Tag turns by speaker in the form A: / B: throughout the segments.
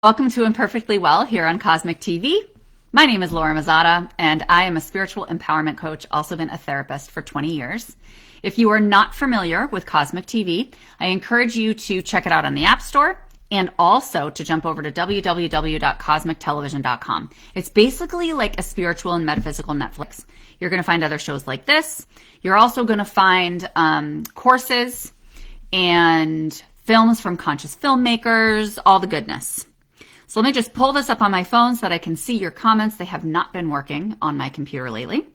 A: Welcome to Imperfectly Well here on Cosmic TV. My name is Laura Mazzotta, and I am a spiritual empowerment coach, also been a therapist for 20 years. If you are not familiar with Cosmic TV, I encourage you to check it out on the App Store and also to jump over to www.cosmictelevision.com. It's basically like a spiritual and metaphysical Netflix. You're going to find other shows like this. You're also going to find courses and films from conscious filmmakers, all the goodness. So let me just pull this up on my phone so that I can see your comments. They have not been working on my computer lately.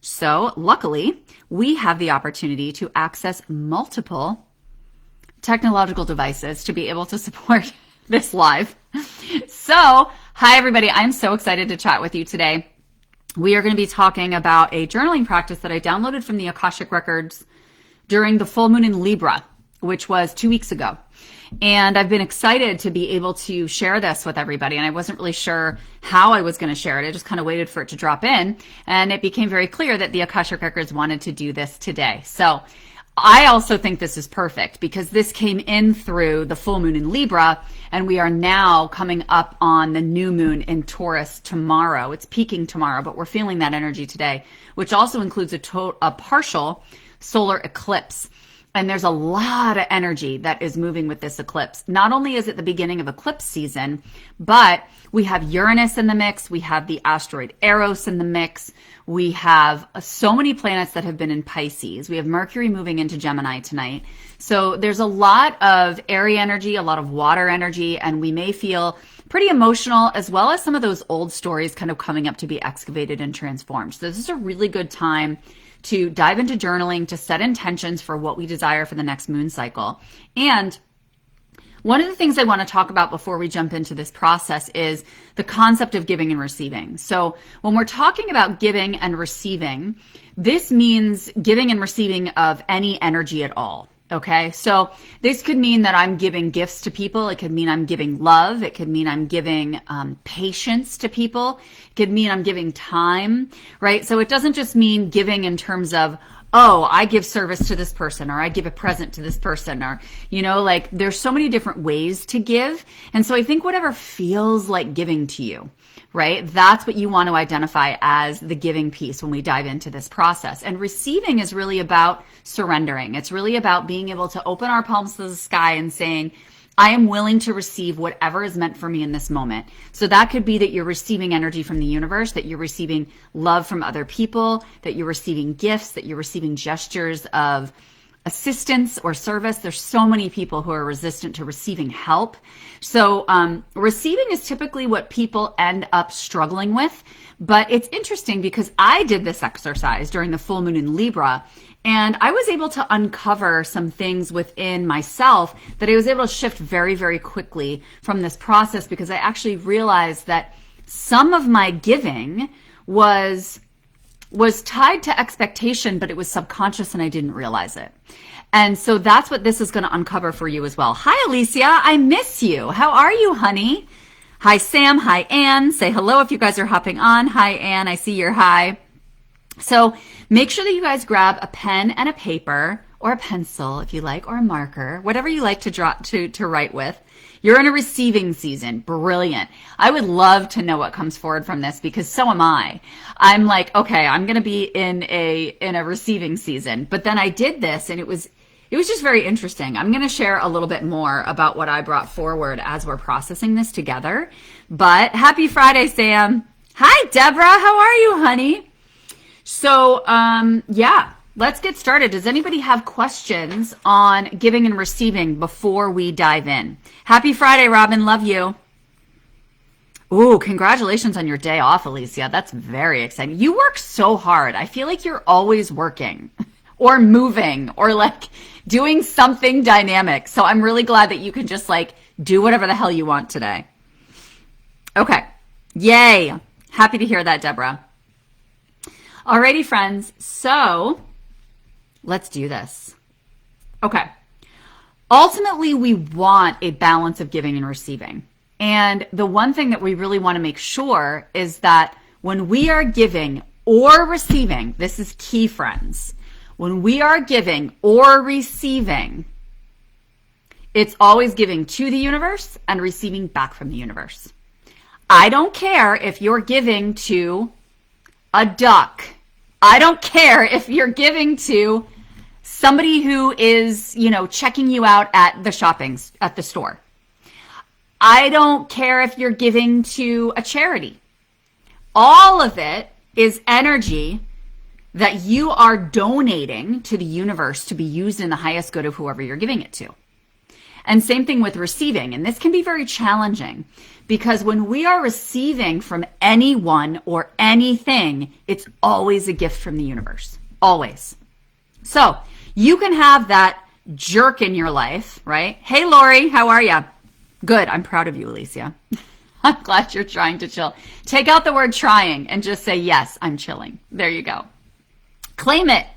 A: So luckily, we have the opportunity to access multiple technological devices to be able to support this live. So, hi everybody. I'm so excited to chat with you today. We are going to be talking about a journaling practice that I downloaded from the Akashic Records during the full moon in Libra, which was 2 weeks ago. And I've been excited to be able to share this with everybody. And I wasn't really sure how I was going to share it. I just kind of waited for it to drop in. And it became very clear that the Akashic Records wanted to do this today. So I also think this is perfect because this came in through the full moon in Libra. And we are now coming up on the new moon in Taurus tomorrow. It's peaking tomorrow, but we're feeling that energy today, which also includes a partial solar eclipse. And there's a lot of energy that is moving with this eclipse. Not only is it the beginning of eclipse season, but we have Uranus in the mix. We have the asteroid Eros in the mix. We have so many planets that have been in Pisces. We have Mercury moving into Gemini tonight. So there's a lot of airy energy, a lot of water energy, and we may feel pretty emotional, as well as some of those old stories kind of coming up to be excavated and transformed. So this is a really good time to dive into journaling, to set intentions for what we desire for the next moon cycle. And one of the things I want to talk about before we jump into this process is the concept of giving and receiving. So when we're talking about giving and receiving, this means giving and receiving of any energy at all. Okay, so this could mean that I'm giving gifts to people. It could mean I'm giving love. It could mean I'm giving patience to people. It could mean I'm giving time, right? So it doesn't just mean giving in terms of, oh, I give service to this person, or I give a present to this person, or, like there's so many different ways to give. And so I think whatever feels like giving to you, right? That's what you want to identify as the giving piece when we dive into this process. And receiving is really about surrendering. It's really about being able to open our palms to the sky and saying, I am willing to receive whatever is meant for me in this moment. So that could be that you're receiving energy from the universe, that you're receiving love from other people, that you're receiving gifts, that you're receiving gestures of assistance or service. There's so many people who are resistant to receiving help. So receiving is typically what people end up struggling with. But it's interesting because I did this exercise during the full moon in Libra, and I was able to uncover some things within myself that I was able to shift very, very quickly from this process, because I actually realized that some of my giving was tied to expectation, but it was subconscious and I didn't realize it. And so that's what this is going to uncover for you as well. Hi, Alicia. I miss you. How are you, honey? Hi, Sam. Hi, Anne. Say hello if you guys are hopping on. Hi, Anne. I see your hi. So make sure that you guys grab a pen and a paper, or a pencil if you like, or a marker, whatever you like to draw to write with. You're in a receiving season. Brilliant. I would love to know what comes forward from this, because so am I. I'm like, okay, I'm going to be in a receiving season. But then I did this and it was just very interesting. I'm going to share a little bit more about what I brought forward as we're processing this together. But happy Friday, Sam. Hi, Deborah. How are you, honey? So, yeah. Let's get started. Does anybody have questions on giving and receiving before we dive in? Happy Friday, Robin. Love you. Ooh, congratulations on your day off, Alicia. That's very exciting. You work so hard. I feel like you're always working or moving or like doing something dynamic. So I'm really glad that you can just like do whatever the hell you want today. Okay. Yay. Happy to hear that, Deborah. Alrighty, friends. So let's do this. Okay. Ultimately, we want a balance of giving and receiving. And the one thing that we really want to make sure is that when we are giving or receiving, this is key, friends. When we are giving or receiving, It's always giving to the universe and receiving back from the universe. I don't care if you're giving to a duck. I don't care if you're giving to somebody who is, checking you out at the store. I don't care if you're giving to a charity. All of it is energy that you are donating to the universe to be used in the highest good of whoever you're giving it to. And same thing with receiving. And this can be very challenging because when we are receiving from anyone or anything, it's always a gift from the universe. Always. So you can have that jerk in your life, right? Hey, Lori, how are you? Good. I'm proud of you, Alicia. I'm glad you're trying to chill. Take out the word trying and just say, yes, I'm chilling. There you go. Claim it.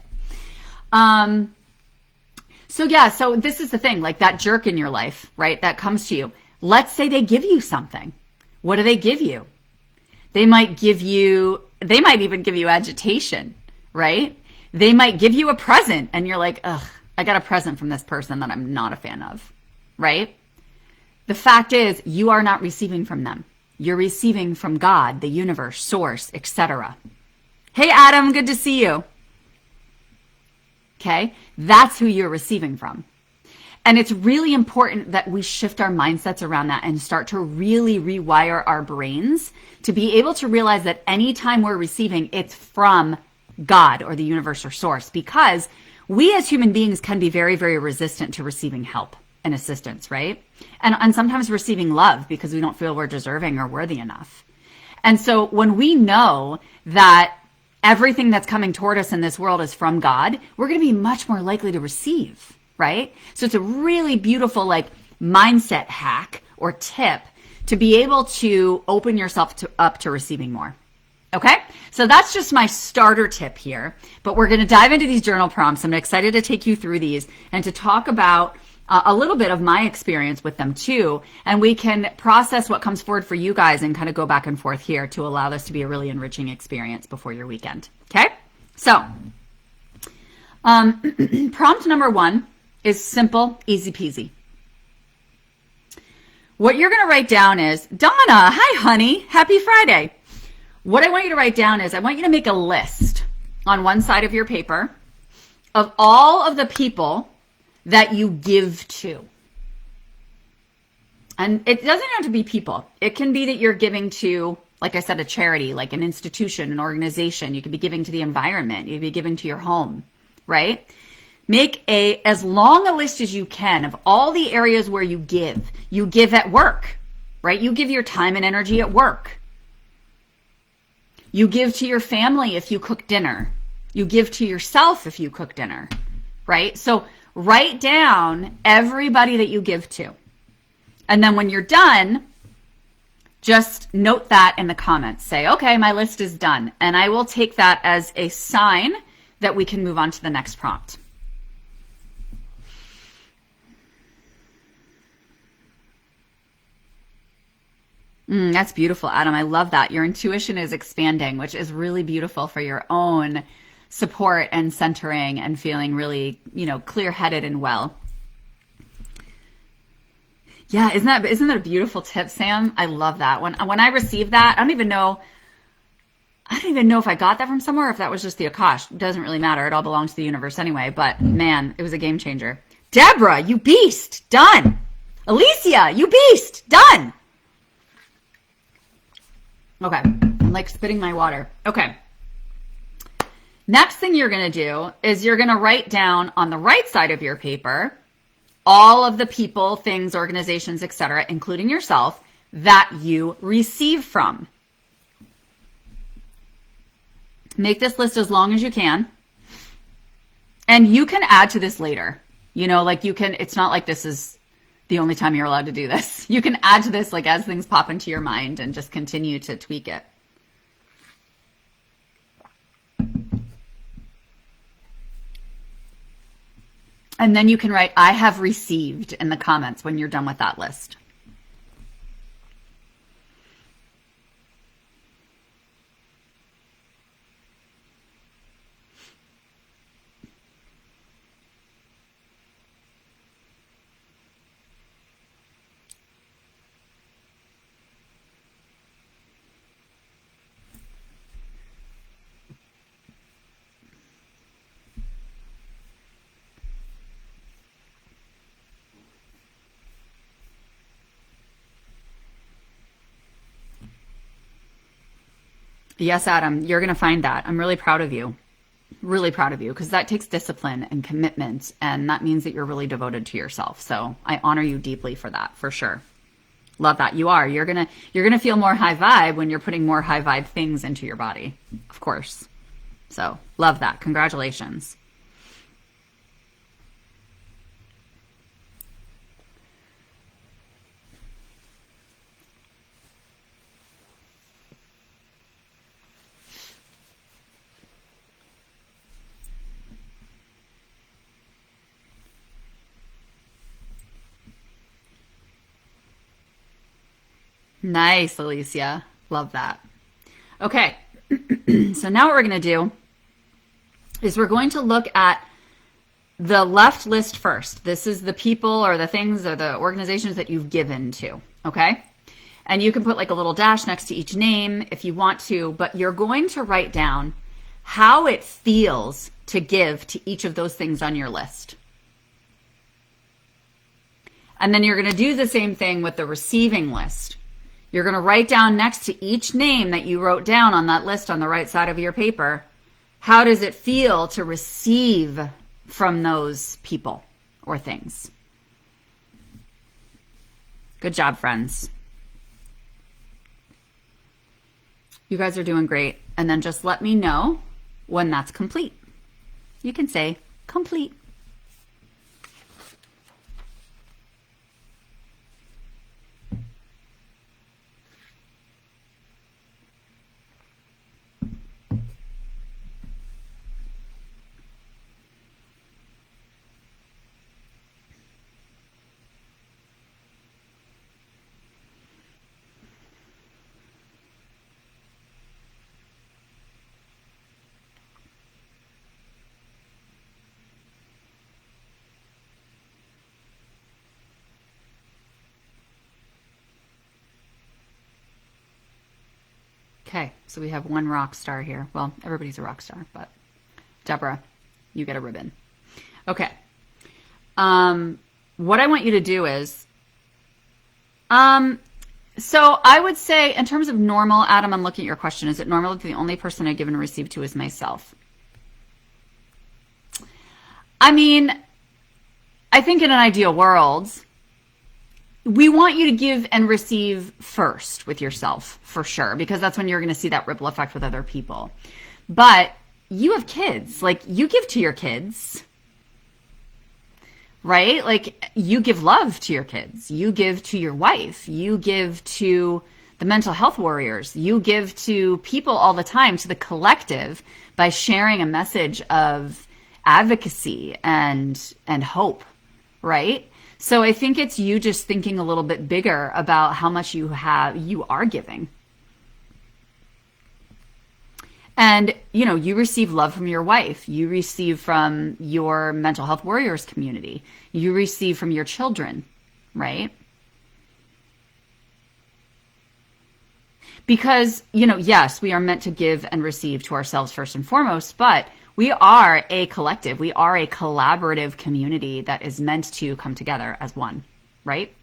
A: So this is the thing, like that jerk in your life, right? That comes to you. Let's say they give you something. What do they give you? They might even give you agitation, right? They might give you a present and you're like, ugh, I got a present from this person that I'm not a fan of, right? The fact is you are not receiving from them. You're receiving from God, the universe, source, etc. Hey, Adam, good to see you. Okay, that's who you're receiving from. And it's really important that we shift our mindsets around that and start to really rewire our brains to be able to realize that anytime we're receiving, it's from God or the universe or source, because we as human beings can be very, very resistant to receiving help and assistance, right? And sometimes receiving love because we don't feel we're deserving or worthy enough. And so when we know that everything that's coming toward us in this world is from God, we're going to be much more likely to receive, right? So it's a really beautiful mindset hack or tip to be able to open yourself up to receiving more. Okay? So that's just my starter tip here, but we're going to dive into these journal prompts. I'm excited to take you through these and to talk about a little bit of my experience with them too, and we can process what comes forward for you guys and kind of go back and forth here to allow this to be a really enriching experience before your weekend. Okay? So, prompt number 1 is simple, easy peasy. What you're going to write down is, Donna, hi honey, happy Friday. What I want you to write down is, I want you to make a list on one side of your paper of all of the people that you give to. And it doesn't have to be people. It can be that you're giving to, like I said, a charity, like an institution, an organization. You could be giving to the environment. You could be giving to your home, right? Make as long a list as you can of all the areas where you give. You give at work, right? You give your time and energy at work. You give to your family if you cook dinner. You give to yourself if you cook dinner, right? So write down everybody that you give to. And then when you're done, just note that in the comments. Say, okay, my list is done. And I will take that as a sign that we can move on to the next prompt. That's beautiful, Adam. I love that. Your intuition is expanding, which is really beautiful for your own support and centering and feeling really, clear-headed and well. Yeah, isn't that a beautiful tip, Sam? I love that. When I received that, I don't even know if I got that from somewhere or if that was just the Akash. It doesn't really matter. It all belongs to the universe anyway, but man, it was a game changer. Deborah, you beast. Done. Alicia, you beast. Done. Okay. I'm like spitting my water. Okay. Next thing you're going to do is you're going to write down on the right side of your paper all of the people, things, organizations, etc., including yourself, that you receive from. Make this list as long as you can. And you can add to this later. It's not like this is the only time you're allowed to do this. You can add to this as things pop into your mind and just continue to tweak it. And then you can write, I have received in the comments when you're done with that list. Yes, Adam, you're going to find that. I'm really proud of you. Really proud of you, because that takes discipline and commitment, and that means that you're really devoted to yourself. So I honor you deeply for that, for sure. Love that. You are. You're gonna feel more high vibe when you're putting more high vibe things into your body, of course. So love that. Congratulations. Nice, Alicia. Love that. Okay. So now what we're going to do is we're going to look at the left list first. This is the people or the things or the organizations that you've given to. Okay. And you can put like a little dash next to each name if you want to, but you're going to write down how it feels to give to each of those things on your list. And then you're going to do the same thing with the receiving list. You're going to write down next to each name that you wrote down on that list on the right side of your paper, how does it feel to receive from those people or things? Good job, friends. You guys are doing great. And then just let me know when that's complete. You can say complete. Okay, so we have one rock star here. Well, everybody's a rock star, but Deborah, you get a ribbon. Okay. What I want you to do is, so I would say in terms of normal, Adam, I'm looking at your question. Is it normal that the only person I give and receive to is myself? I mean, I think in an ideal world, we want you to give and receive first with yourself, for sure, because that's when you're going to see that ripple effect with other people. But you have kids. Like, you give to your kids, right? Like, you give love to your kids. You give to your wife. You give to the mental health warriors. You give to people all the time, to the collective, by sharing a message of advocacy and hope, right? So I think it's you just thinking a little bit bigger about how much you are giving. And, you know, you receive love from your wife. You receive from your mental health warriors community. You receive from your children, right? Because, you know, yes, we are meant to give and receive to ourselves first and foremost, but we are a collective. We are a collaborative community that is meant to come together as one, right?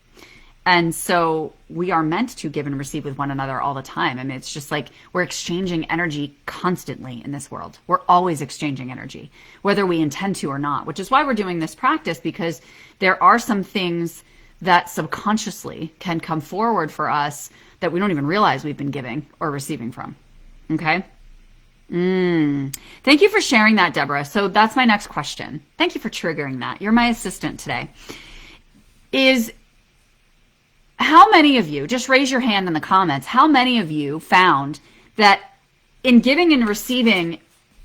A: And so we are meant to give and receive with one another all the time. I mean, it's just like we're exchanging energy constantly in this world. We're always exchanging energy, whether we intend to or not, which is why we're doing this practice, because there are some things that subconsciously can come forward for us that we don't even realize we've been giving or receiving from. Okay? Thank you for sharing that, Deborah. So that's my next question. Thank you for triggering that. You're my assistant today. Is how many of you, just raise your hand in the comments, how many of you found that in giving and receiving,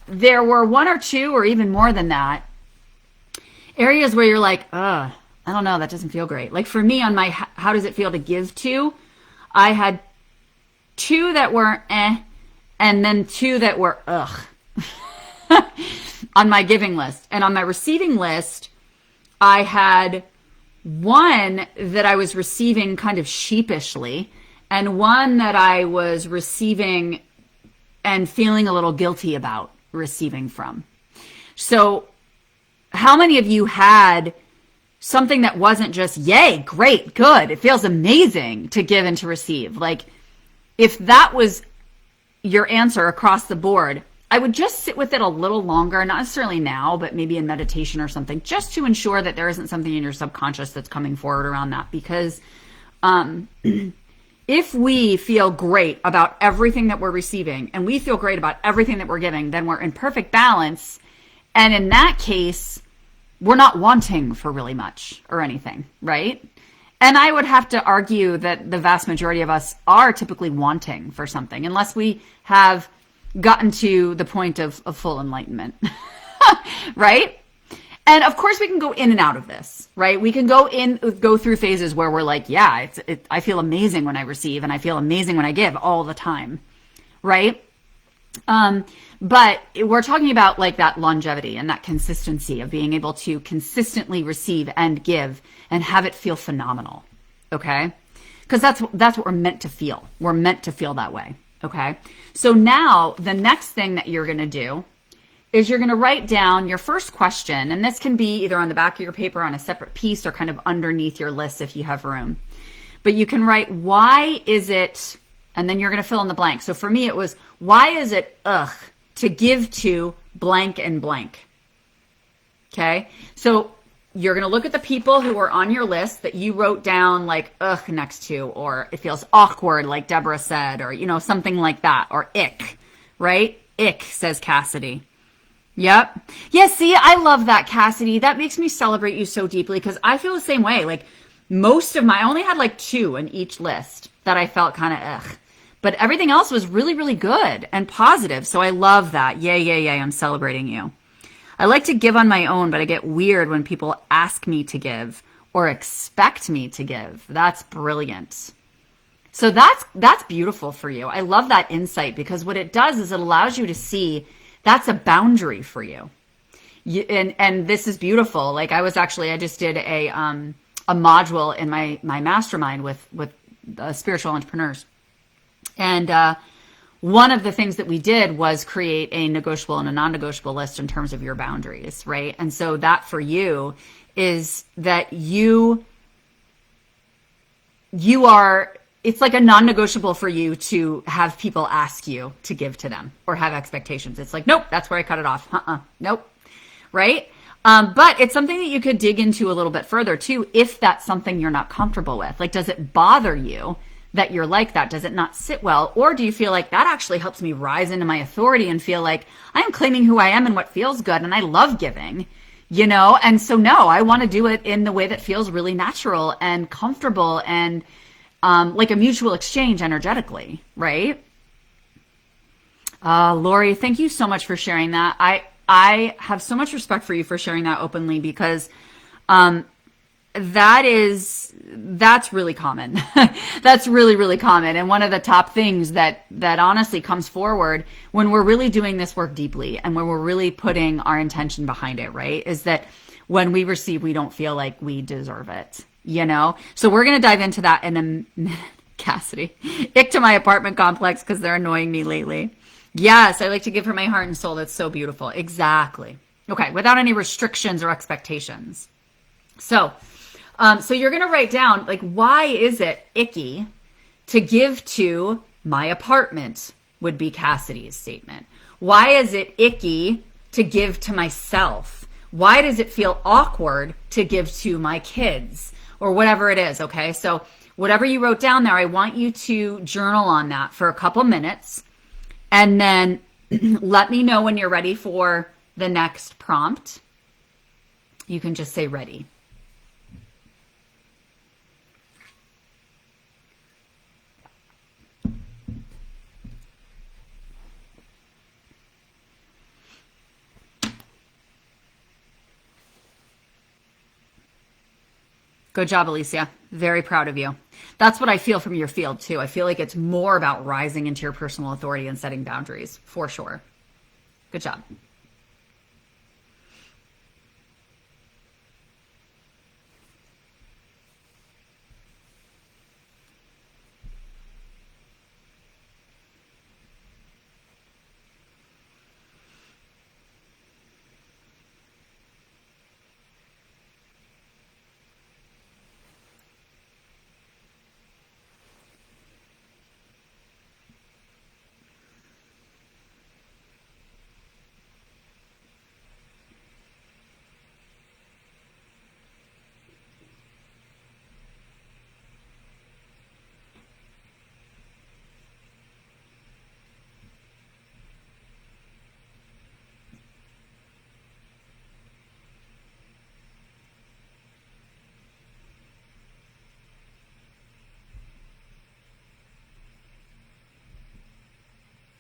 A: there were one or two or even more than that, areas where you're like, I don't know, that doesn't feel great. Like for me on my how does it feel to give to, I had two that were and then two that were on my giving list. And on my receiving list, I had one that I was receiving kind of sheepishly, and one that I was receiving and feeling a little guilty about receiving from. So how many of you had something that wasn't just, yay, great, good, it feels amazing to give and to receive? Like, if that was your answer across the board, I would just sit with it a little longer, not necessarily now, but maybe in meditation or something, just to ensure that there isn't something in your subconscious that's coming forward around that. Because if we feel great about everything that we're receiving and we feel great about everything that we're giving, then we're in perfect balance. And in that case, we're not wanting for really much or anything, right? And I would have to argue that the vast majority of us are typically wanting for something, unless we have gotten to the point of full enlightenment, right? And of course we can go in and out of this, right? We can go through phases where we're like, yeah, I feel amazing when I receive and I feel amazing when I give all the time, right? But we're talking about like that longevity and that consistency of being able to consistently receive and give and have it feel phenomenal. Okay. Cause that's what we're meant to feel. We're meant to feel that way. Okay. So now the next thing that you're going to do is you're going to write down your first question. And this can be either on the back of your paper on a separate piece or kind of underneath your list if you have room. But you can write, why is it, and then you're going to fill in the blank. So for me, it was, why is it, to give to blank and blank? Okay. So you're going to look at the people who are on your list that you wrote down like, next to, or it feels awkward, like Deborah said, or, something like that, or ick, right? Ick, says Cassidy. Yep. Yeah, see, I love that, Cassidy. That makes me celebrate you so deeply because I feel the same way. Like I only had like 2 in each list that I felt kind of but everything else was really, really good and positive. So I love that. Yay. I'm celebrating you. I like to give on my own, but I get weird when people ask me to give or expect me to give. That's brilliant. So that's beautiful for you. I love that insight because what it does is it allows you to see that's a boundary for you. And this is beautiful. Like I just did a module in my mastermind with spiritual entrepreneurs. And one of the things that we did was create a negotiable and a non-negotiable list in terms of your boundaries, right? And so that for you is that you are, it's like a non-negotiable for you to have people ask you to give to them or have expectations. It's like, nope, that's where I cut it off. Nope. Right? But it's something that you could dig into a little bit further too, if that's something you're not comfortable with. Like, does it bother you that you're like that? Does it not sit well? Or do you feel like that actually helps me rise into my authority and feel like I am claiming who I am and what feels good and I love giving, And so no, I want to do it in the way that feels really natural and comfortable and like a mutual exchange energetically, right? Lori, thank you so much for sharing that. I have so much respect for you for sharing that openly because that's really common. That's really, really common. And one of the top things that honestly comes forward when we're really doing this work deeply and when we're really putting our intention behind it, right, is that when we receive, we don't feel like we deserve it, So we're going to dive into that in a minute. Cassidy, ick to my apartment complex because they're annoying me lately. Yes, I like to give her my heart and soul. That's so beautiful. Exactly. Okay, without any restrictions or expectations. So you're going to write down, like, why is it icky to give to my apartment would be Cassidy's statement. Why is it icky to give to myself? Why does it feel awkward to give to my kids or whatever it is? Okay, so whatever you wrote down there, I want you to journal on that for a couple minutes and then let me know when you're ready for the next prompt. You can just say ready. Good job, Alicia. Very proud of you. That's what I feel from your field too. I feel like it's more about rising into your personal authority and setting boundaries, for sure. Good job.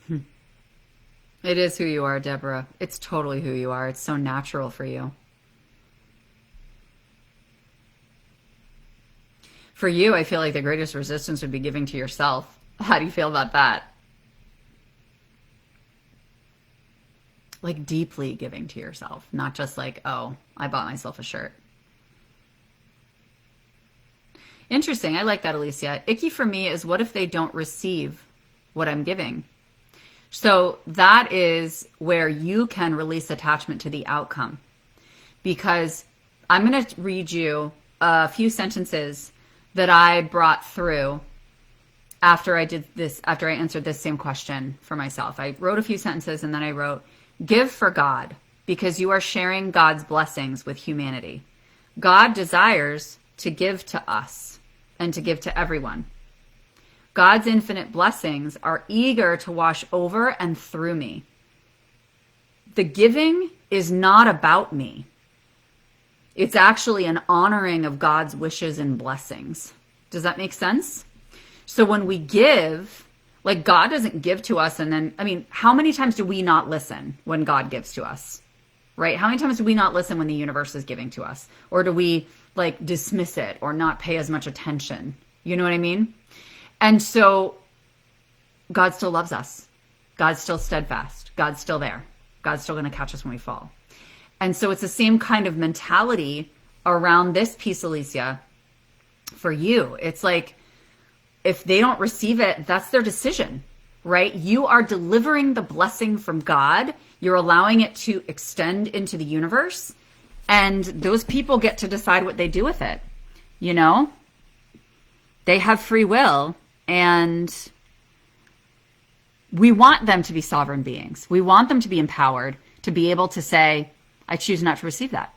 A: It is who you are, Deborah. It's totally who you are. It's so natural for you. For you, I feel like the greatest resistance would be giving to yourself. How do you feel about that? Like deeply giving to yourself, not just like, oh, I bought myself a shirt. Interesting. I like that, Alicia. Icky for me is what if they don't receive what I'm giving? So that is where you can release attachment to the outcome. Because I'm going to read you a few sentences that I brought through after I answered this same question for myself. I wrote a few sentences and then I wrote, give for God, because you are sharing God's blessings with humanity. God desires to give to us and to give to everyone. God's infinite blessings are eager to wash over and through me. The giving is not about me. It's actually an honoring of God's wishes and blessings. Does that make sense? So when we give, like God doesn't give to us and then, I mean, how many times do we not listen when God gives to us? Right? How many times do we not listen when the universe is giving to us? Or do we like dismiss it or not pay as much attention? You know what I mean? And so God still loves us. God's still steadfast. God's still there. God's still going to catch us when we fall. And so it's the same kind of mentality around this piece, Alicia, for you. It's like, if they don't receive it, that's their decision, right? You are delivering the blessing from God. You're allowing it to extend into the universe. And those people get to decide what they do with it. You know, they have free will. And we want them to be sovereign beings. We want them to be empowered to be able to say, I choose not to receive that.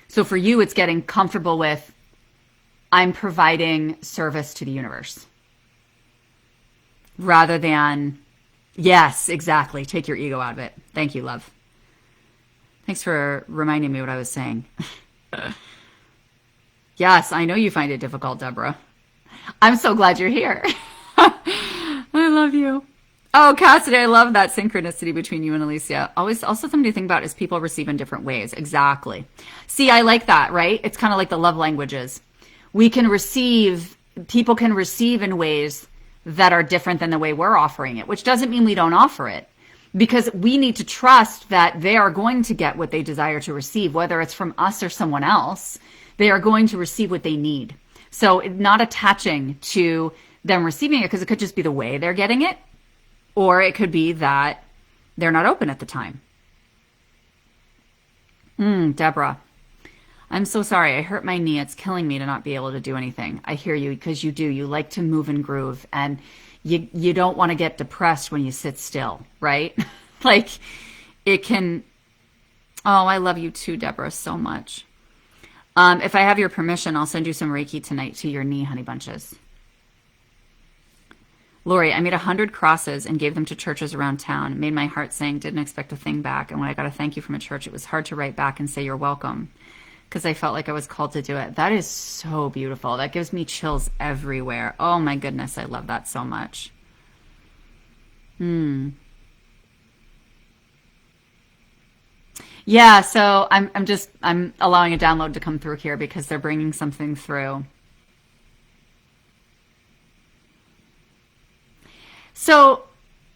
A: So for you, it's getting comfortable with, I'm providing service to the universe. Rather than, yes, exactly, take your ego out of it. Thank you, love. Thanks for reminding me what I was saying. Yes, I know you find it difficult, Deborah. I'm so glad you're here. I love you. Oh, Cassidy, I love that synchronicity between you and Alicia. Always, also something to think about is people receive in different ways. Exactly. See, I like that, right? It's kind of like the love languages. People can receive in ways that are different than the way we're offering it, which doesn't mean we don't offer it. Because we need to trust that they are going to get what they desire to receive, whether it's from us or someone else. They are going to receive what they need. So not attaching to them receiving it, because it could just be the way they're getting it, or it could be that they're not open at the time. Deborah, I'm so sorry. I hurt my knee. It's killing me to not be able to do anything. I hear you, because you do. You like to move and groove, and you don't want to get depressed when you sit still, right? Like it can. Oh, I love you too, Deborah, so much. If I have your permission, I'll send you some Reiki tonight to your knee, honey bunches. Lori, I made 100 crosses and gave them to churches around town. It made my heart sing, didn't expect a thing back. And when I got a thank you from a church, it was hard to write back and say you're welcome, because I felt like I was called to do it. That is so beautiful. That gives me chills everywhere. Oh my goodness, I love that so much. Yeah, so I'm allowing a download to come through here because they're bringing something through. So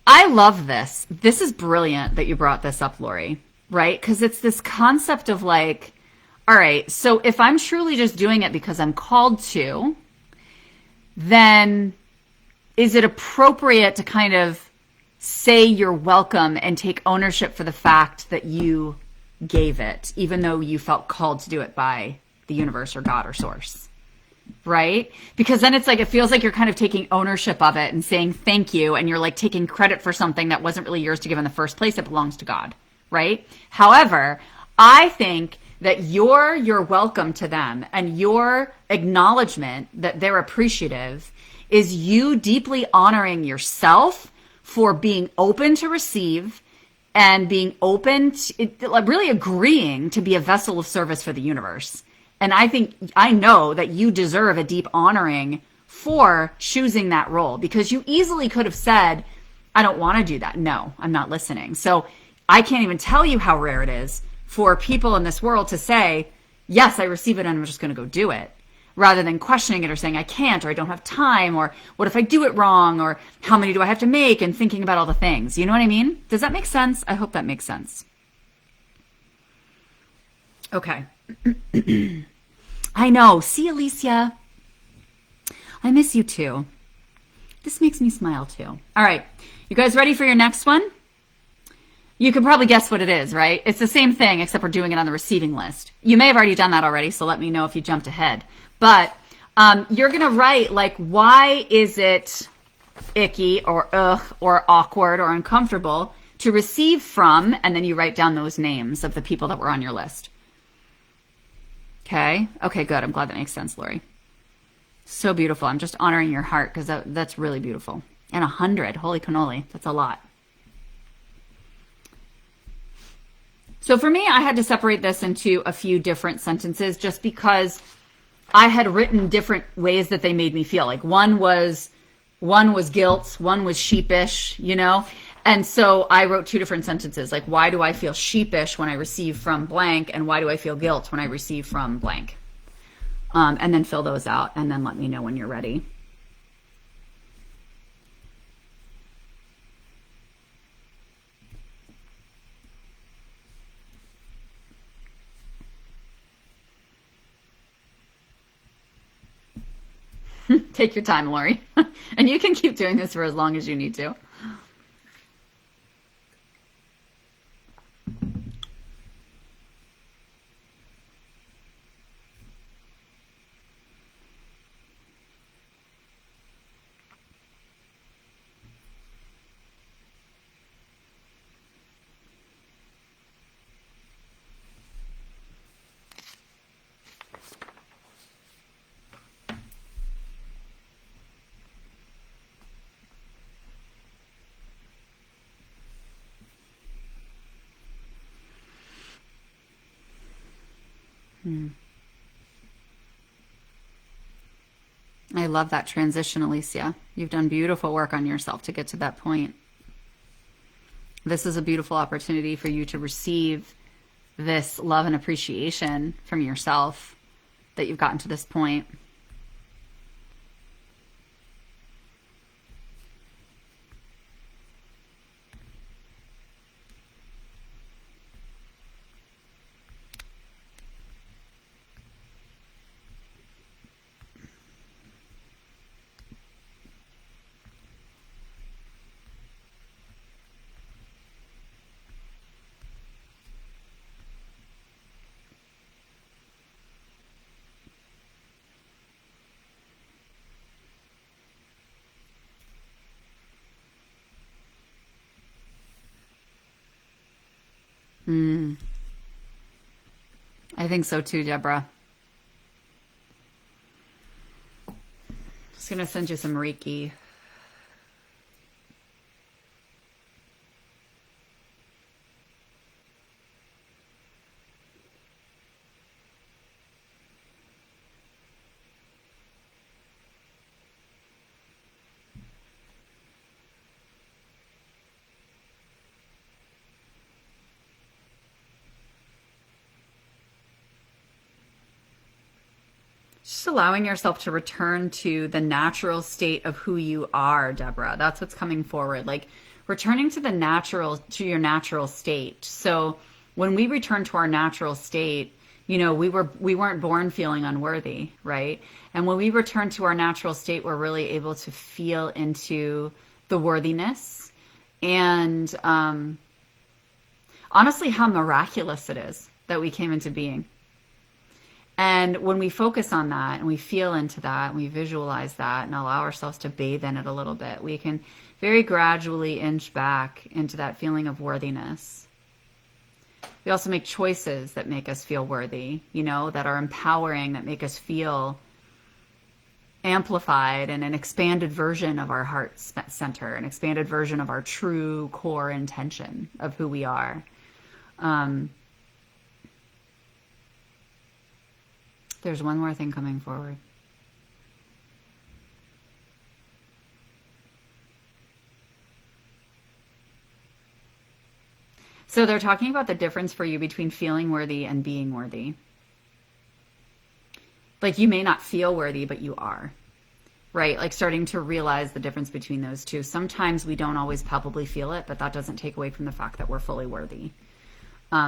A: I love this. This is brilliant that you brought this up, Lori, right? Because it's this concept of like, all right, so if I'm truly just doing it because I'm called to, then is it appropriate to kind of say you're welcome and take ownership for the fact that you gave it, even though you felt called to do it by the universe or God or source, right? Because then it's like, it feels like you're kind of taking ownership of it and saying thank you, and you're like taking credit for something that wasn't really yours to give in the first place. It belongs to God, right? However, I think that you're welcome to them and your acknowledgement that they're appreciative is you deeply honoring yourself for being open to receive and being open to, like really agreeing to be a vessel of service for the universe. And I know that you deserve a deep honoring before choosing that role, because you easily could have said, I don't want to do that. No, I'm not listening. So I can't even tell you how rare it is for people in this world to say, yes, I receive it and I'm just going to go do it, rather than questioning it or saying I can't, or I don't have time, or what if I do it wrong, or how many do I have to make, and thinking about all the things. You know what I mean? Does that make sense? I hope that makes sense. Okay. I know. See, Alicia, I miss you too. This makes me smile too. All right. You guys ready for your next one? You can probably guess what it is, right? It's the same thing, except we're doing it on the receiving list. You may have already done that already, so let me know if you jumped ahead. But you're going to write, like, why is it icky or ugh or awkward or uncomfortable to receive from, and then you write down those names of the people that were on your list. Okay? Okay, good. I'm glad that makes sense, Lori. So beautiful. I'm just honoring your heart because that's really beautiful. And 100. Holy cannoli. That's a lot. So for me, I had to separate this into a few different sentences just because I had written different ways that they made me feel. Like one was guilt, one was sheepish, you know? And so I wrote two different sentences. Like, why do I feel sheepish when I receive from blank? And why do I feel guilt when I receive from blank? And then fill those out and then let me know when you're ready. Take your time, Lori. And you can keep doing this for as long as you need to. I love that transition, Alicia. You've done beautiful work on yourself to get to that point. This is a beautiful opportunity for you to receive this love and appreciation from yourself that you've gotten to this point. I think so too, Deborah. Just going to send you some Reiki. Just allowing yourself to return to the natural state of who you are, Deborah. That's what's coming forward. Like returning to your natural state. So when we return to our natural state, you know, we weren't born feeling unworthy, right? And when we return to our natural state, we're really able to feel into the worthiness and honestly how miraculous it is that we came into being. And when we focus on that and we feel into that and we visualize that and allow ourselves to bathe in it a little bit, we can very gradually inch back into that feeling of worthiness. We also make choices that make us feel worthy, you know, that are empowering, that make us feel amplified and an expanded version of our heart center, an expanded version of our true core intention of who we are. There's one more thing coming forward. So they're talking about the difference for you between feeling worthy and being worthy. Like you may not feel worthy, but you are, right? Like starting to realize the difference between those two. Sometimes we don't always palpably feel it, but that doesn't take away from the fact that we're fully worthy.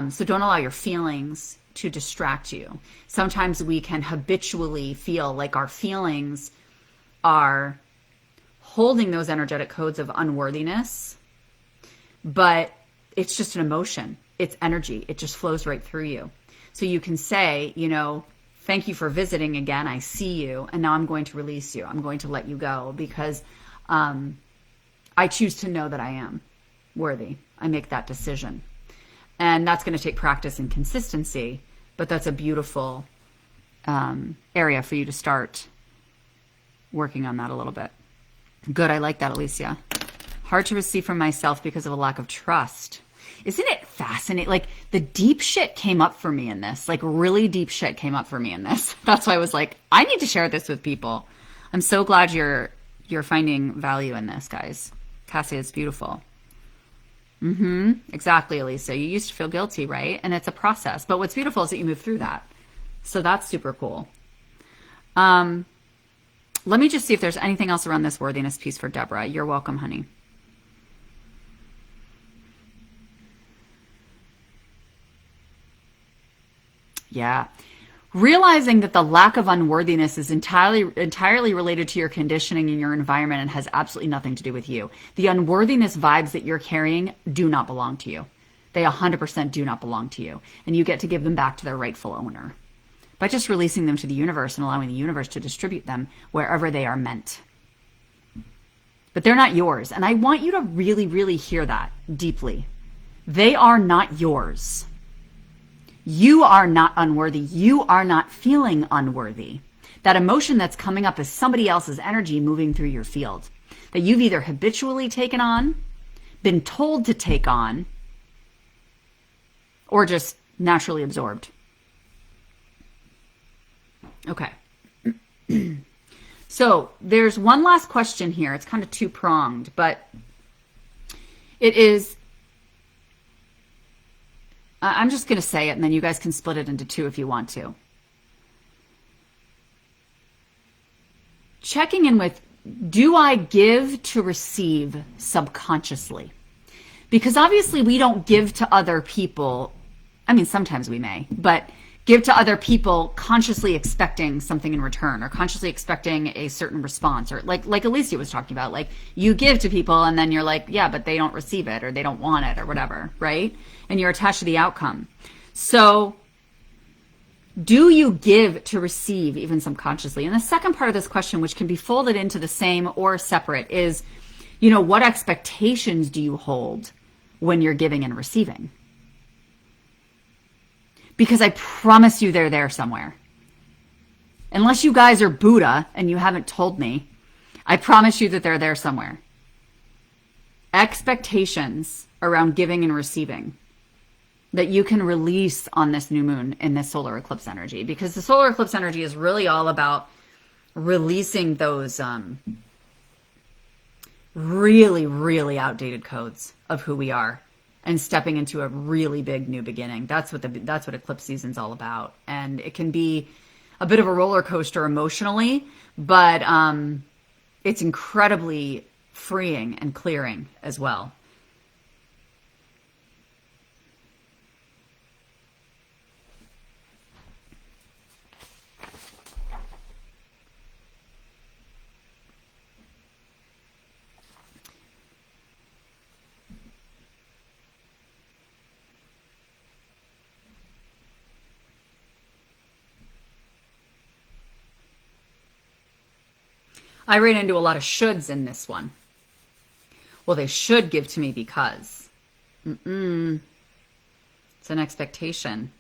A: So don't allow your feelings to distract you. Sometimes we can habitually feel like our feelings are holding those energetic codes of unworthiness, but it's just an emotion. It's energy. It just flows right through you. So you can say, you know, thank you for visiting again. I see you. And now I'm going to release you. I'm going to let you go because I choose to know that I am worthy. I make that decision. And that's going to take practice and consistency, but that's a beautiful area for you to start working on that a little bit. Good. I like that, Alicia. Hard to receive from myself because of a lack of trust. Isn't it fascinating? Like the deep shit came up for me in this, like really deep shit came up for me in this. That's why I was like, I need to share this with people. I'm so glad you're finding value in this, guys. Cassie, it's beautiful. Exactly, Elisa. You used to feel guilty, right? And it's a process. But what's beautiful is that you move through that. So that's super cool. Let me just see if there's anything else around this worthiness piece for Deborah. You're welcome, honey. Yeah. Realizing that the lack of unworthiness is entirely related to your conditioning and your environment and has absolutely nothing to do with you. The unworthiness vibes that you're carrying do not belong to you. They 100% do not belong to you. And you get to give them back to their rightful owner by just releasing them to the universe and allowing the universe to distribute them wherever they are meant. But they're not yours. And I want you to really, really hear that deeply. They are not yours. You are not unworthy. You are not feeling unworthy. That emotion that's coming up is somebody else's energy moving through your field that you've either habitually taken on, been told to take on, or just naturally absorbed. Okay. So there's one last question here. It's kind of two-pronged, but it is... I'm just going to say it, and then you guys can split it into two if you want to. Checking in with, do I give to receive subconsciously? Because obviously we don't give to other people. I mean, sometimes we may, but give to other people consciously expecting something in return or consciously expecting a certain response, or like Alicia was talking about, like you give to people and then you're like, yeah, but they don't receive it or they don't want it or whatever, right? And you're attached to the outcome. So do you give to receive even subconsciously? And the second part of this question, which can be folded into the same or separate, is, you know, what expectations do you hold when you're giving and receiving? Because I promise you they're there somewhere. Unless you guys are Buddha and you haven't told me, I promise you that they're there somewhere. Expectations around giving and receiving that you can release on this new moon in this solar eclipse energy. Because the solar eclipse energy is really all about releasing those really, really outdated codes of who we are and stepping into a really big new beginning. That's what eclipse season's all about. And it can be a bit of a roller coaster emotionally, but it's incredibly freeing and clearing as well. I ran into a lot of shoulds in this one. Well, they should give to me because. It's an expectation.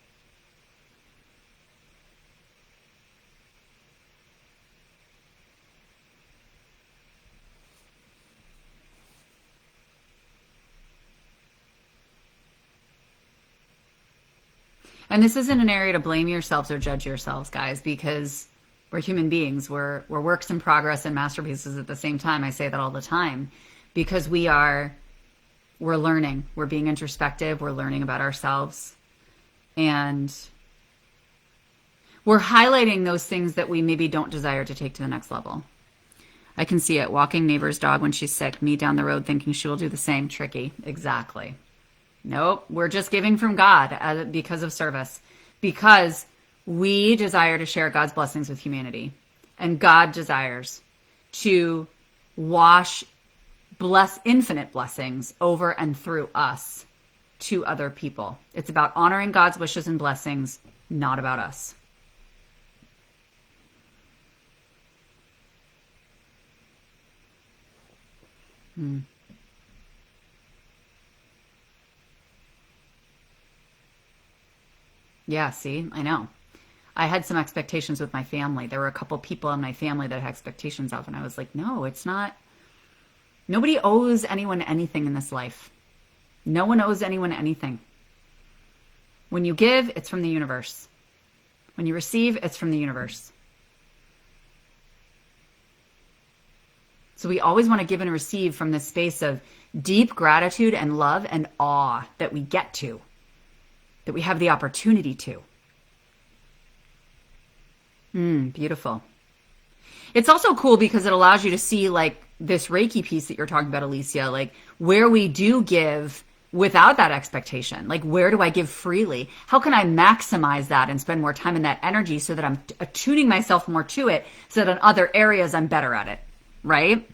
A: And this isn't an area to blame yourselves or judge yourselves, guys, because we're human beings. We're works in progress and masterpieces at the same time. I say that all the time because we are We're learning. We're being introspective. We're learning about ourselves. And we're highlighting those things that we maybe don't desire to take to the next level. I can see it. Walking neighbor's dog when she's sick. Me down the road thinking she will do the same. Tricky. Exactly. Nope. We're just giving from God because of service. Because we desire to share God's blessings with humanity. And God desires to bless infinite blessings over and through us to other people. It's about honoring God's wishes and blessings, not about us. Yeah, see, I know. I had some expectations with my family. There were a couple people in my family that I had expectations of, and I was like, no, it's not. Nobody owes anyone anything in this life. No one owes anyone anything. When you give, it's from the universe. When you receive, it's from the universe. So we always want to give and receive from this space of deep gratitude and love and awe that we get to, that we have the opportunity to. Beautiful. It's also cool because it allows you to see like this Reiki piece that you're talking about, Alicia, like where we do give without that expectation. Like, where do I give freely? How can I maximize that and spend more time in that energy so that I'm attuning myself more to it so that in other areas I'm better at it, right?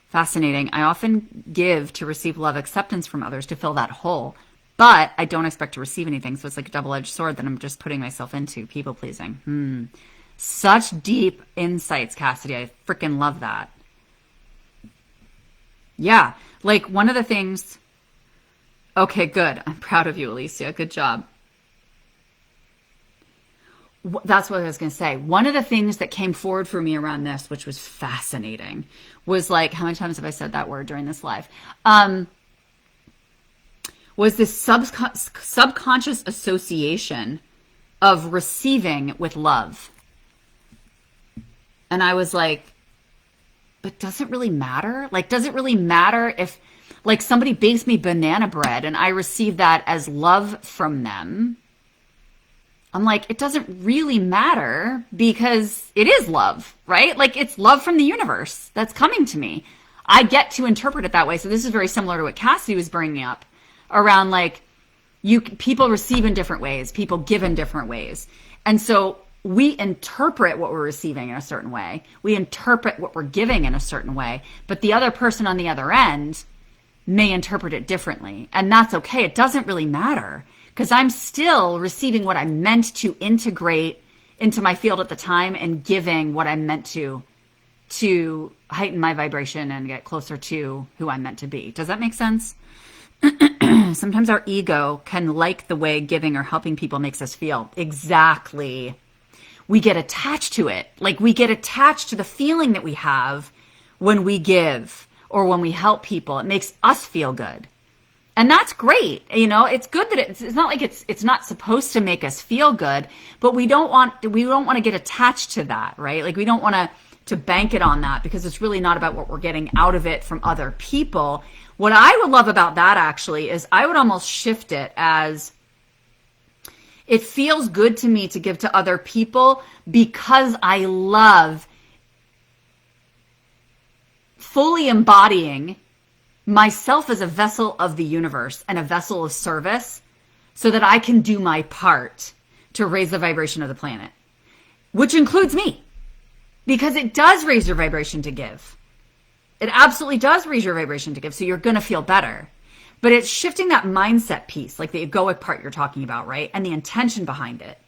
A: Fascinating. I often give to receive love acceptance from others to fill that hole, but I don't expect to receive anything. So it's like a double-edged sword that I'm just putting myself into, people pleasing. Such deep insights, Cassidy. I freaking love that. Yeah. Like one of the things... Okay, good. I'm proud of you, Alicia. Good job. That's what I was going to say. One of the things that came forward for me around this, which was fascinating, was like, how many times have I said that word during this live? Was this subconscious association of receiving with love. And I was like, but does it really matter? Like, does it really matter if, like, somebody bakes me banana bread and I receive that as love from them? I'm like, it doesn't really matter because it is love, right? Like, it's love from the universe that's coming to me. I get to interpret it that way. So this is very similar to what Cassidy was bringing up around, like, people receive in different ways, people give in different ways. And so we interpret what we're receiving in a certain way. We interpret what we're giving in a certain way. But the other person on the other end may interpret it differently. And that's okay. It doesn't really matter because I'm still receiving what I meant to integrate into my field at the time and giving what I meant to heighten my vibration and get closer to who I'm meant to be. Does that make sense? Sometimes our ego can like the way giving or helping people makes us feel. Exactly. We get attached to it. Like, we get attached to the feeling that we have when we give or when we help people. It makes us feel good. And that's great. You know, it's good that it's not like it's not supposed to make us feel good, but we don't want to get attached to that, right? Like, we don't want to bank it on that because it's really not about what we're getting out of it from other people. What I would love about that actually is I would almost shift it as, it feels good to me to give to other people because I love fully embodying myself as a vessel of the universe and a vessel of service so that I can do my part to raise the vibration of the planet, which includes me, because it does raise your vibration to give. It absolutely does raise your vibration to give. So you're going to feel better. But it's shifting that mindset piece, like the egoic part you're talking about, right? And the intention behind it.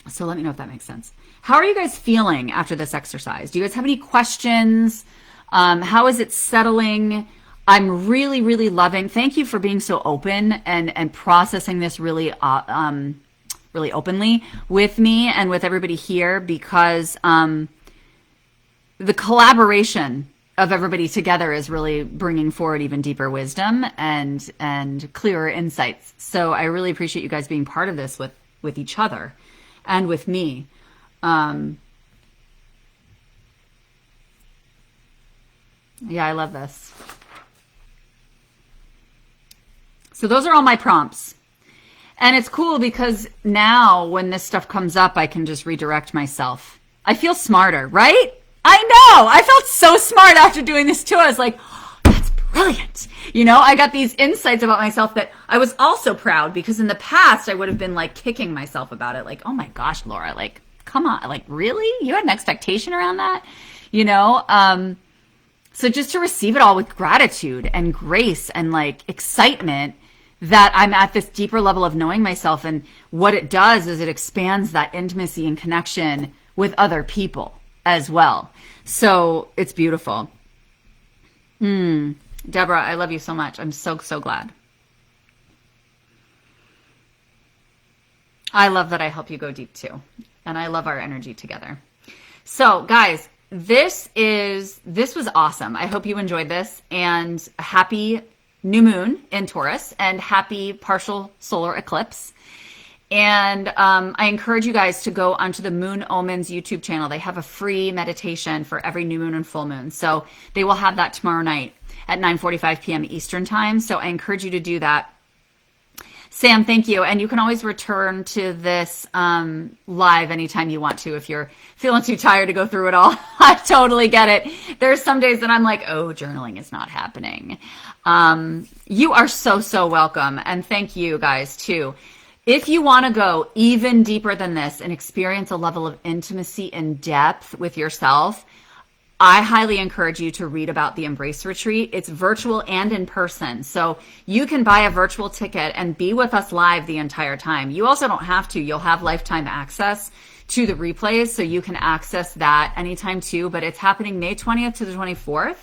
A: So let me know if that makes sense. How are you guys feeling after this exercise? Do you guys have any questions? How is it settling? I'm really, really loving. Thank you for being so open and processing this really really openly with me and with everybody here, because the collaboration of everybody together is really bringing forward even deeper wisdom and clearer insights. So I really appreciate you guys being part of this with each other and with me. Yeah, I love this. So those are all my prompts. And it's cool because now when this stuff comes up, I can just redirect myself. I feel smarter, right? I know. I felt so smart after doing this too. I was like, oh, that's brilliant. You know, I got these insights about myself that I was also proud, because in the past I would have been like kicking myself about it. Like, oh my gosh, Laura, like, come on. Like, really? You had an expectation around that? You know? So just to receive it all with gratitude and grace and like excitement that I'm at this deeper level of knowing myself. And what it does is it expands that intimacy and connection with other people as well. So it's beautiful. Deborah, I love you so much. I'm so, so glad. I love that I help you go deep too. And I love our energy together. So guys, this was awesome. I hope you enjoyed this, and happy new moon in Taurus and happy partial solar eclipse. And I encourage you guys to go onto the Moon Omens YouTube channel. They have a free meditation for every new moon and full moon. So they will have that tomorrow night at 9:45 p.m. Eastern time. So I encourage you to do that. Sam, thank you. And you can always return to this live anytime you want to if you're feeling too tired to go through it all. I totally get it. There's some days that I'm like, oh, journaling is not happening. You are so, so welcome. And thank you guys too. If you want to go even deeper than this and experience a level of intimacy and depth with yourself, I highly encourage you to read about the Embrace Retreat. It's virtual and in person. So you can buy a virtual ticket and be with us live the entire time. You also don't have to. You'll have lifetime access to the replays, so you can access that anytime too. But it's happening May 20th to the 24th.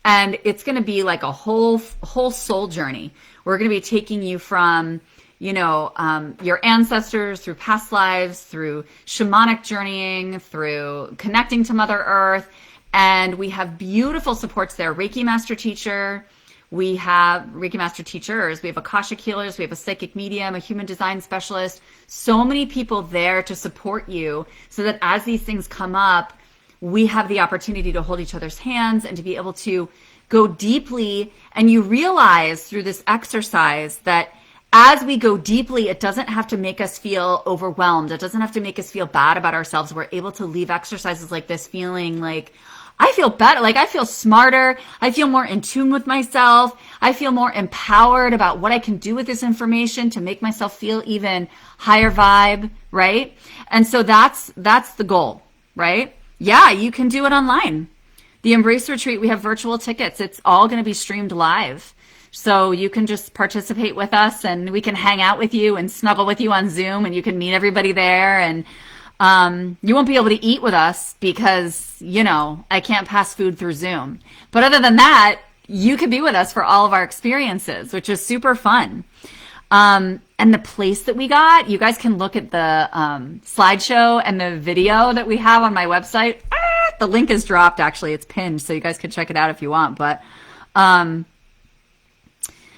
A: And it's going to be like a whole soul journey. We're going to be taking you from, you know, your ancestors, through past lives, through shamanic journeying, through connecting to Mother Earth. And we have beautiful supports there. Reiki Master teacher. We have Reiki Master teachers. We have Akashic Healers. We have a psychic medium, a human design specialist. So many people there to support you so that as these things come up, we have the opportunity to hold each other's hands and to be able to go deeply. And you realize through this exercise that as we go deeply, it doesn't have to make us feel overwhelmed. It doesn't have to make us feel bad about ourselves. We're able to leave exercises like this feeling like, I feel better. Like I feel smarter. I feel more in tune with myself. I feel more empowered about what I can do with this information to make myself feel even higher vibe, right? And so that's the goal, right? Yeah, you can do it online. The Embrace Retreat, we have virtual tickets. It's all going to be streamed live. So you can just participate with us and we can hang out with you and snuggle with you on Zoom, and you can meet everybody there. And you won't be able to eat with us because, you know, I can't pass food through Zoom. But other than that, you could be with us for all of our experiences, which is super fun. And the place that we got, you guys can look at the slideshow and the video that we have on my website. The link is dropped, actually. It's pinned, so you guys can check it out if you want. But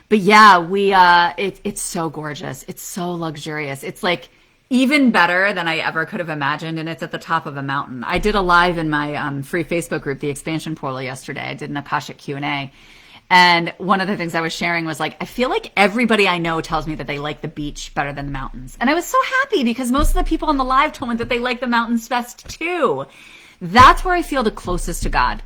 A: yeah, it's so gorgeous. It's so luxurious. It's like even better than I ever could have imagined, and it's at the top of a mountain. I did a live in my free Facebook group, the Expansion Portal, yesterday. I did an Akashic Q&A. And one of the things I was sharing was like, I feel like everybody I know tells me that they like the beach better than the mountains. And I was so happy because most of the people on the live told me that they like the mountains best too. That's where I feel the closest to God.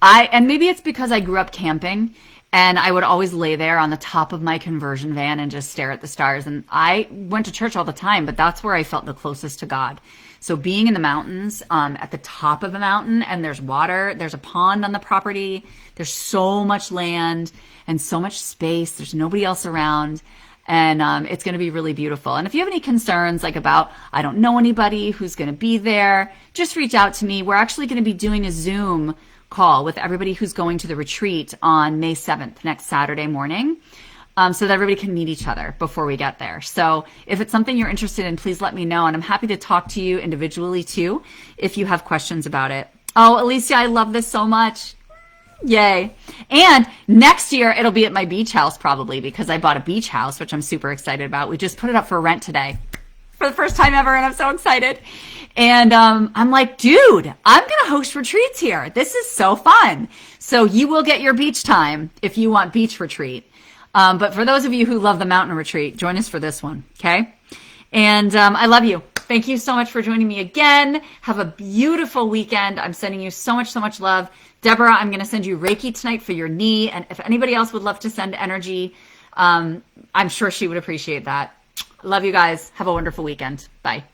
A: And maybe it's because I grew up camping, and I would always lay there on the top of my conversion van and just stare at the stars. And I went to church all the time, but that's where I felt the closest to God. So being in the mountains, at the top of a mountain, and there's water, there's a pond on the property, there's so much land and so much space, there's nobody else around, and it's going to be really beautiful. And if you have any concerns like about, I don't know anybody who's going to be there, just reach out to me. We're actually going to be doing a Zoom call with everybody who's going to the retreat on May 7th, next Saturday morning, so that everybody can meet each other before we get there. So if it's something you're interested in, please let me know. And I'm happy to talk to you individually too, if you have questions about it. Oh, Alicia, I love this so much. Yay. And next year it'll be at my beach house probably, because I bought a beach house, which I'm super excited about. We just put it up for rent today for the first time ever, and I'm so excited. And I'm like, dude, I'm going to host retreats here. This is so fun. So you will get your beach time if you want beach retreat. But for those of you who love the mountain retreat, join us for this one. Okay. And I love you. Thank you so much for joining me again. Have a beautiful weekend. I'm sending you so much love. Deborah, I'm going to send you Reiki tonight for your knee. And if anybody else would love to send energy, I'm sure she would appreciate that. Love you guys. Have a wonderful weekend. Bye.